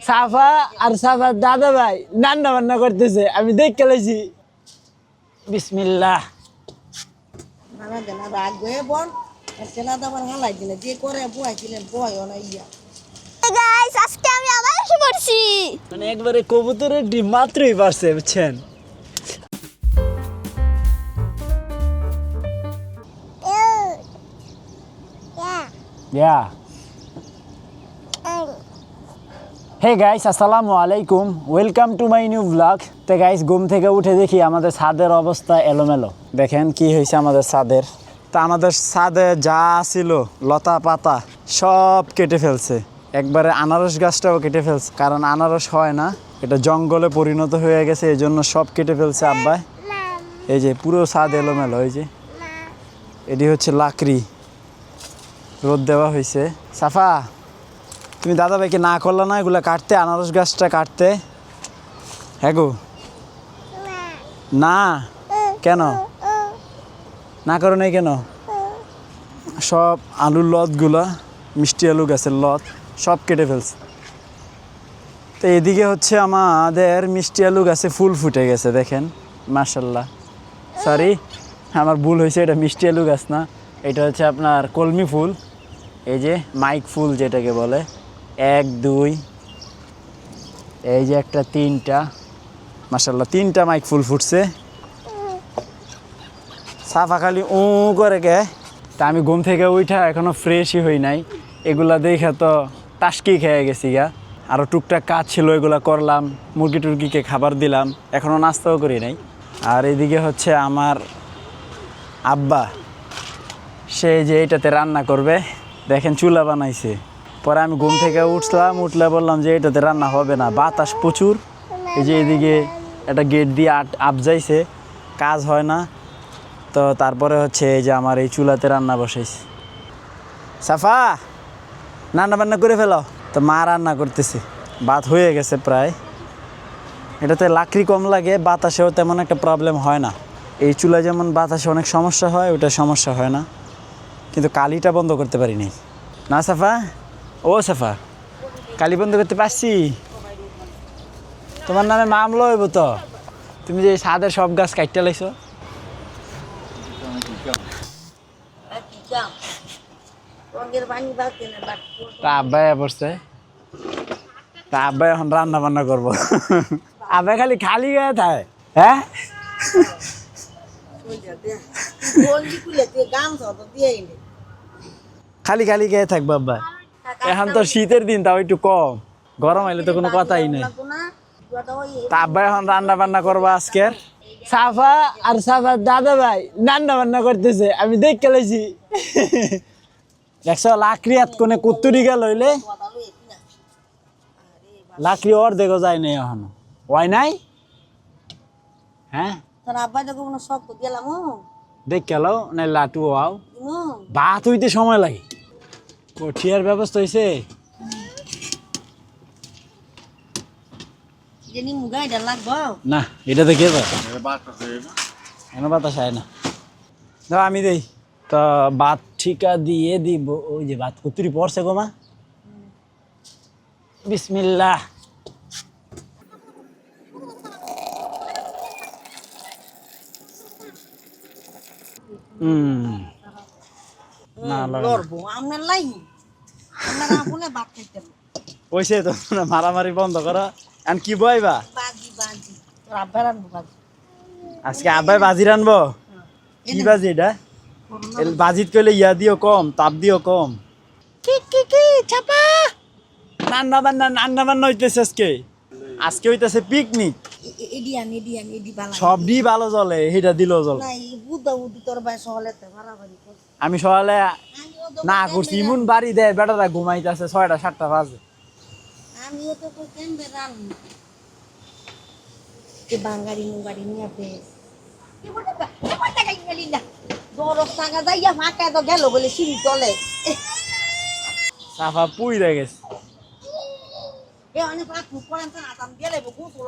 সাফা আর suffer দাদা ভাই রান্না বান্না করতেছে, আমি দেখে লাইছি। বিসমিল্লাহ। নানা দেনা রাগ হয়ে বল সেনা দাবার হালাই দিলে যে করে বুয়াইছিলেন বয় না ইয়া। গাইস আজকে আমি আবার এসে পড়ছি। মানে একবারে কবুতরের ডিম মাত্রই পারছে, বুঝছেন? ইয়া হে গাইস, আসসালামু আলাইকুম, welcome to my new blog. তো গাইস, ঘুম থেকে উঠে দেখি আমাদের ছাদের অবস্থা এলোমেলো। দেখেন কি হয়েছে আমাদের ছাদের। তা আমাদের ছাদে যা ছিল লতা পাতা সব কেটে ফেলছে, একবারে আনারস গাছটাও কেটে ফেলছে, কারণ আনারস হয় না, এটা জঙ্গলে পরিণত হয়ে গেছে, এই জন্য সব কেটে ফেলছে আব্বাই। এই যে পুরো ছাদ এলোমেলো, এই যে এটি হচ্ছে লাকড়ি, রোদ দেওয়া হয়েছে। সাফা, তুমি দাদা ভাইকে না করলে না এগুলো কাটতে, আনারস গাছটা কাটতে? হ্যাঁ গো, না কেন না করো নাই কেন? সব আলুর লতগুলা, মিষ্টি আলু গাছের লত সব কেটে ফেলছে। তো এদিকে হচ্ছে আমাদের মিষ্টি আলু গাছে ফুল ফুটে গেছে, দেখেন মাশাল্লাহ। সরি, আমার ভুল হয়েছে, এটা মিষ্টি আলু গাছ না, এটা হচ্ছে আপনার কলমি ফুল। এই যে মাইক ফুল যেটাকে বলে, 1 2 এই যে একটা 3টা, মাশাল্লাহ 3টা মাইক ফুল ফুটছে। সাফা খালি ও করে গে। তা আমি ঘুম থেকে উঠা এখনো ফ্রেশই হই নাই, এগুলা দেখে তো টাসকি খেয়ে গেছি গা। আরও টুকটাক কাজ ছিল, এগুলা করলাম, মুরগি টুরগিকে খাবার দিলাম, এখনও নাস্তাও করি নাই। আর এদিকে হচ্ছে আমার আব্বা, সে যে এটাতে রান্না করবে, দেখেন চুলা বানাইছে। পরে আমি ঘুম থেকে উঠলে বললাম যে এটাতে রান্না হবে না, বাতাস প্রচুর। এই যে এদিকে একটা গেট দিয়ে আবজাইছে, কাজ হয় না। তো তারপরে হচ্ছে এই যে আমার এই চুলাতে রান্না বসাইছে। সাফা, রান্না বান্না করে ফেলো। তো মা রান্না করতেছে, ভাত হয়ে গেছে প্রায়। এটাতে লাকড়ি কম লাগে, বাতাসেও তেমন একটা প্রবলেম হয় না। এই চুলায় যেমন বাতাসে অনেক সমস্যা হয়, ওটা সমস্যা হয় না, কিন্তু কালিটা বন্ধ করতে পারিনি। না সাফা, ও সাফা, কালি বন্ধ করতে পারছি? তোমার নামে মামলা হইব তো, তুমি যে ছাদের সব গাছ কাটতে লাইছো। তা আব্বাই পড়ছে, তা আব্বাই এখন রান্না বান্না করবো। আব্বাই খালি খালি গায়ে থাকে, হ্যাঁ খালি খালি গায়ে থাকবো আব্বা। এখন তো শীতের দিন, তাও একটু কম, গরম আইলে তো কোনো কথাই নেই। তা আব্বাই এখন রান্না বান্না করবো আজকের। সাফা আর সাফার দাদা ভাই রান্না বান্না করতেছে, আমি দেখে লাইছি। দেখছো লাকড়ি হাত কোনে কুত্তুরি গেল হইলে, লাকড়ি অর্ধেকও যায় নাই এখনো, হয় নাই। হ্যাঁ দেখ গেল নাই লাটু আও, ভাত হইতে সময় লাগে, কঠিয়ার ব্যবস্থা হয়েছে। না এটা তো কে এনে বাতাস আয় না, দাও আমি দেই। তো ভাত ঠিকা দিয়ে দিব, ওই যে ভাত কুতুরি পড়ছে গো মা। বিসমিল্লাহ। ওইসে তো মারামারি বন্ধ করো, আর কি বইবা আজকে? আব্বাই বাজি রানবো। কি বাজি এটা? বাজিত কইলে ইয়া দিও কম, তাপ দিও কম। রান্না বান্না হইতেছে আজকে, আজকে হইতেছে পিকনিক। সবই ভালো চলে, এটা দিলেও চলে। আমি সকালে না করছি, ইমন বাড়ি দেয়, বেটারা ঘুমাইতেছে, 6টা 7টা বাজে। সাফা পুইরা গেছে,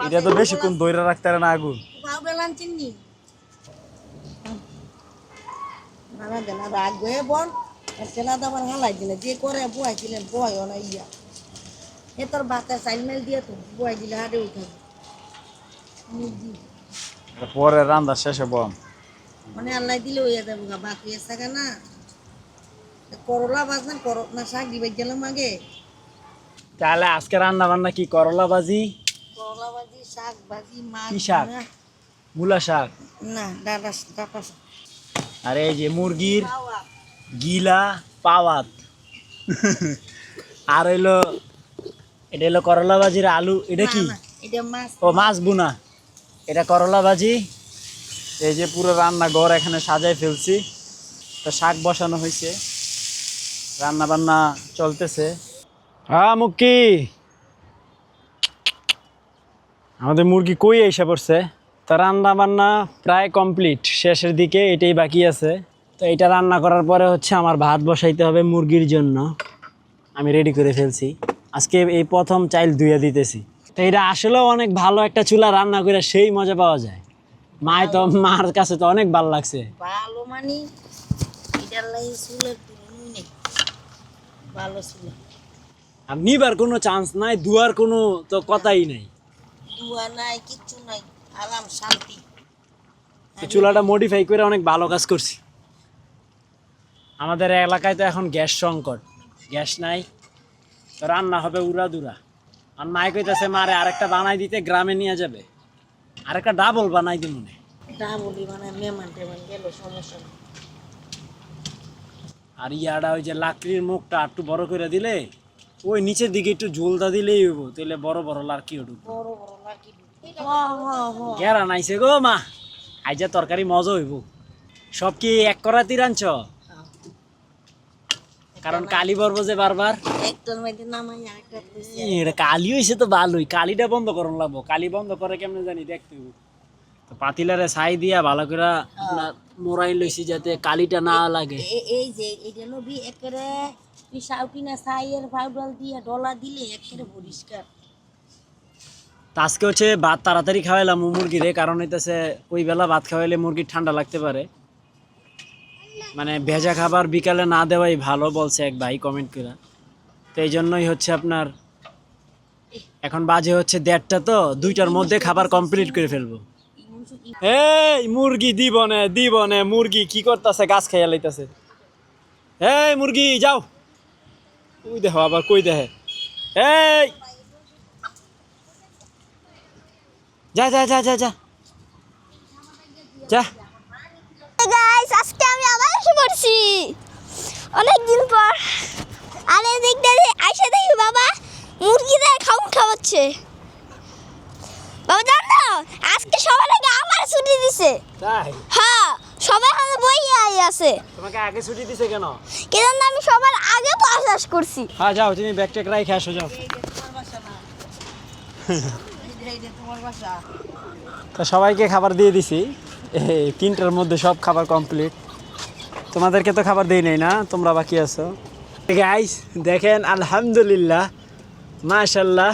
এটা তো বেশিক্ষণ ধরে রাখতে পারে না আগুন। নানা দেনা রাগ হয়ে বল সেনা দাবার হালাই দিলে যে করে বুয়াইছিলেন বয় না ইয়া। এ তোর বাচ্চা চাইল মেল দিয়ে তো বয় দিলে হাটে উঠে পরে রান্না শেষে বম। মানে আল্লাহ দিলে হইয়া যাবো গা বাকি এসে না করলা বাজনা না শাক দিবে গেলাম আগে তাহলে আজকে রান্না বান্না কি? করলা ভাজি, করলা ভাজি শাক ভাজি মাছ কি শাক? না, মূলা শাক, না ডাটা ডাটা শাক আর এই যে মুরগির গিলা পাওয়াত আর হইলো এটা হলো করলা ভাজির আলু। এটা কি? এটা মাছ ও মাছ বুনা। এটা করলা ভাজি। এই যে পুরো রান্নাঘর এখানে সাজাই ফেলছি। তো শাক বসানো হয়েছে, রান্না বান্না চলতেছে। হ্যাঁ মুক্কি, আমাদের মুরগি কই এসে পড়ছে। তো রান্না বান্না প্রায় কমপ্লিট, শেষের দিকে এটাই বাকি আছে। তো এটা রান্না করার পরে হচ্ছে আমার ভাত বসাইতে হবে মুরগির জন্য। আমি রেডি করে ফেলছি। আজকে এই প্রথম চাইল ধুয়ে দিতেছি। তো এটা আসলেও অনেক ভালো একটা চুলা, রান্না করে সেই মজা পাওয়া যায়। মার কাছে তো অনেক ভালো লাগছে। ভালো মানে এটার লাগে চুলের তুলনাই নেই, ভালো চুলা। আর নিবার কোনো চান্স নাই, ধোয়ার কোনো তো কথাই নাই। দুয়া নাই কিচ্ছু নাই, আরাম শান্তি। তো চুলাটা মডিফাই করে অনেক ভালো কাজ করছি। আমাদের এলাকায় তো এখন গ্যাস সংকট, গ্যাস নাই, তো রান্না হবে উড়াদুরা। আর মাই কইতাছে মারে আরেকটা বানাই দিতে, গ্রামে নিয়ে যাবে, আরেকটা ডাবল বানাই দিই মনে। ডাবলি মানে মেহমান টেমান গেল সমস্যা নেই। আর ইয়াটা ওই যে লাকড়ির মুখটা একটু বড় করে দিলে, ওই নিচের দিকে একটু ঝোলদা দিলেই হইব, তাহলে বড় বড় লাকড়ি উঠব। বড় বড় লাকি গেরা নাইছে গো মা, আইজা তরকারি মজা হইব। সব কি এক করাতি রাঞ্চ? কারণ কালি বরবো যে বারবার। একটার মধ্যে নামাই আরেকটা দিছি। এটা কালি হয়েছে তো ভালোই, কালিটা বন্ধ করুন লাগবো। কালি বন্ধ করে কেমনে জানি দেখতে হইব। তো পাতিলারে ছাই দিয়া ভালো করে মোড়াই লইছি যাতে কালিটা না লাগে। এই যে এটা নবী একেবারে তুই সাউকিনা ছাইয়ের পাউডার দিয়ে ডলা দিলে একেবারে পরিষ্কার। তো আজকে হচ্ছে ভাত তাড়াতাড়ি খাওয়াইলাম মুরগিরে, কারণ হইতেছে ওই বেলা ভাত খাওয়াইলে মুরগির ঠান্ডা লাগতে পারে। মানে ভেজা খাবার বিকালে না দেওয়াই ভালো বলছে এক ভাই কমেন্ট করে। তো এই জন্যই হচ্ছে আপনার এখন বাজে হচ্ছে 1:30, তো 2টার মধ্যে খাবার কমপ্লিট করে ফেলবো। এই মুরগি দিব নে মুরগি কি করতেছে? গাছ খাইয়া লাইতেছে। এই মুরগি যাও, ওই দেখো আবার কই দেখে। এই যা যা যা যা যা যা। গাইস আজকে আমি আবার এসে পড়ছি অনেক দিন পর। আর এদিক দিয়ে আইসা দেখি বাবা মুরগিদের খাওয়াচ্ছে। বাবা জানো আজকে সবার আগে আমার ছুটি দিছে। তাই? হ্যাঁ, সবাই এখানে বইয়া আছে। তোমাকে আগে ছুটি দিছে কেন? কেন আমি সবার আগে পাস করছি। হ্যাঁ যাও, তুমি ব্যাগ ট্যাগ রাইখে আসো, যাও। তোমার বাসা না, এইটা তোমার বাসা। তো সবাইকে খাবার দিয়ে দিছি, 3টার মধ্যে সব খাবার কমপ্লিট। তোমাদেরকে তো খাবার দেই নাই না, তোমরা বাকি আছো। গাইস দেখেন, আলহামদুলিল্লাহ, মাশাল্লাহ,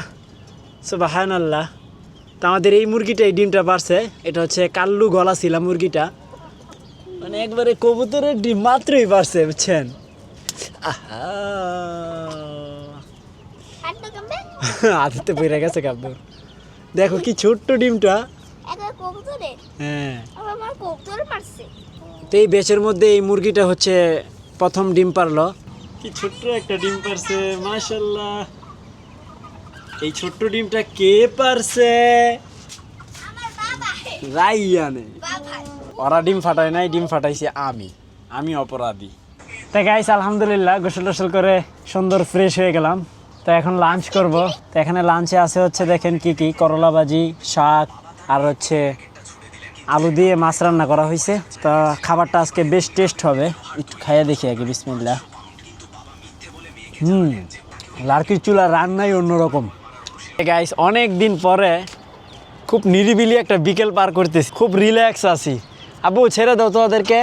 সুবহানাল্লাহ। তো আমাদের এই মুরগিটা, এই ডিমটা পারছে। এটা হচ্ছে কাল্লু গলা ছিল মুরগিটা, মানে একবারে কবুতরের ডিম মাত্রই পারছে, বুঝছেন? আহা, আদিতে পড়ে গেছে কাব্দুর। দেখো কি ছোট্ট ডিমটা। এটা কবুতরে, হ্যাঁ, আমার কবুতরে পারছে। তো এই ব্যাচের মধ্যে এই মুরগিটা হচ্ছে প্রথম ডিম পারলো। কি ছোট্ট একটা ডিম পারছে, মাশাআল্লাহ। এই ছোট্ট ডিমটা কে পারছে? আমার বাবা। রাইয়ানে। বাবা ওরা ডিম ফাটায় নাই, ডিম ফাটাইছি আমি অপরাধী। তাই গাইস আলহামদুলিল্লাহ গোসল টোসল করে সুন্দর ফ্রেশ হয়ে গেলাম। তো এখন লাঞ্চ করব। তো এখানে লাঞ্চে আছে হচ্ছে দেখেন কি কি, করলা ভাজি, শাক, আর হচ্ছে আলু দিয়ে মাছ রান্না করা হয়েছে। তো খাবারটা আজকে বেশ টেস্ট হবে, একটু খাইয়ে দেখি আগে। বিসমিল্লাহ। লার্কির চুলা রান্নাই অন্যরকম। গাইস অনেক দিন পরে খুব নিরিবিলি একটা বিকেল পার করতেছি, খুব রিল্যাক্স আছি। আব্বু ছেড়ে দাও তো ওদেরকে,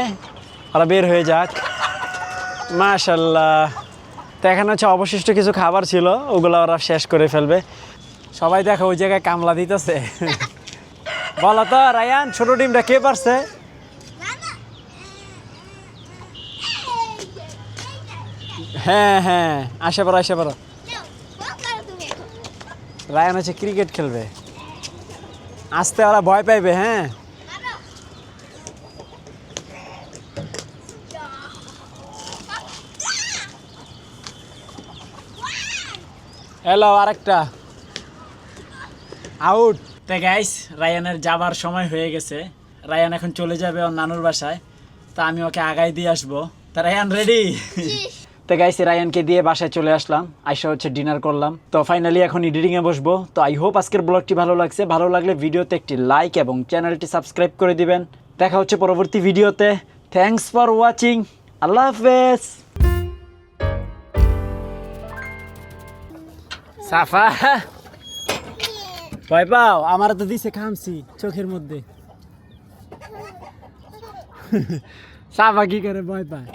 ওরা বের হয়ে যাক। মাশাল্লাহ। তো এখানে হচ্ছে অবশিষ্ট কিছু খাবার ছিল, ওগুলো ওরা শেষ করে ফেলবে। সবাই দেখো ওই জায়গায় কামলা দিতেছে। বলো তো রায়ান, ছোট ডিমটা কে পারছে? হ্যাঁ হ্যাঁ, আসে পারো। নাও, বল করো তুমি এখন। রায়ান হচ্ছে ক্রিকেট খেলবে, আসতে ওরা ভয় পাইবে। হ্যাঁ, হ্যালো, আরেকটা আউট। তো গাইস, রায়ানের যাবার সময় হয়ে গেছে। রায়ান এখন চলে যাবে ওর নানুর বাসায়, তা আমি ওকে আগাই দিয়ে আসবো। তা রায়ান রেডি? তো গাইস, রায়ানকে দিয়ে বাসায় চলে আসলাম, আইসা হচ্ছে ডিনার করলাম। তো ফাইনালি এখন এডিটিং এ বসবো। তো আই হোপ আজকের ব্লগটি ভালো লাগছে। ভালো লাগলে ভিডিওতে একটি লাইক এবং চ্যানেলটি সাবস্ক্রাইব করে দিবেন। দেখা হচ্ছে পরবর্তী ভিডিওতে। Thanks for watching. আল্লাহ হাফেজ। সাফা, ভয় পাও? আমার তো দিছে খামছি চোখের মধ্যে। সাফা কি করে ভয় পায়?